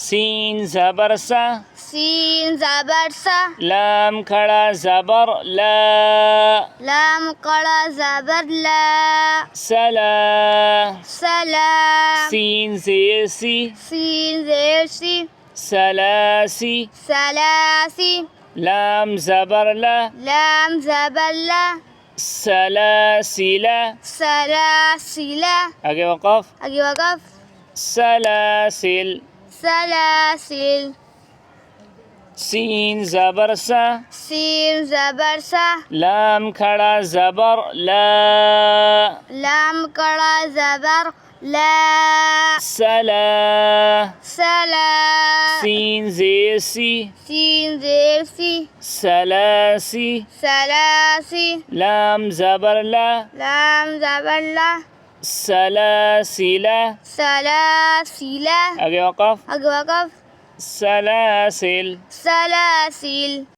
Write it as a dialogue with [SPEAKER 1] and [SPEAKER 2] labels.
[SPEAKER 1] Scene ज़बर सा,
[SPEAKER 2] scene ज़बर सा,
[SPEAKER 1] लाम खड़ा ज़बर ला,
[SPEAKER 2] लाम कड़ा ज़बर ला,
[SPEAKER 1] सला,
[SPEAKER 2] सला,
[SPEAKER 1] सीन ज़ेर सी,
[SPEAKER 2] सीन ज़ेर सी,
[SPEAKER 1] सलासी,
[SPEAKER 2] सलासी,
[SPEAKER 1] लाम ज़बर ला,
[SPEAKER 2] लाम ज़बर ला,
[SPEAKER 1] सलासिला,
[SPEAKER 2] सलासिला,
[SPEAKER 1] आगे वक़फ़,
[SPEAKER 2] आगे वक़फ़,
[SPEAKER 1] सलासिल,
[SPEAKER 2] सलासिल,
[SPEAKER 1] सीन ज़बर सा,
[SPEAKER 2] सीन ज़बर सा,
[SPEAKER 1] लाम खड़ा ज़बर ला,
[SPEAKER 2] लाम कड़ा ज़बर ला,
[SPEAKER 1] सला,
[SPEAKER 2] सला,
[SPEAKER 1] सीन ज़ेर सी,
[SPEAKER 2] सीन ज़ेर सी,
[SPEAKER 1] सलासी,
[SPEAKER 2] सलासी,
[SPEAKER 1] लाम ज़बर ला,
[SPEAKER 2] लाम ज़बर ला,
[SPEAKER 1] सलासिला,
[SPEAKER 2] सलासिला,
[SPEAKER 1] आगे वक़फ़,
[SPEAKER 2] आगे वक़फ़,
[SPEAKER 1] सलासिल।
[SPEAKER 2] सलासिल।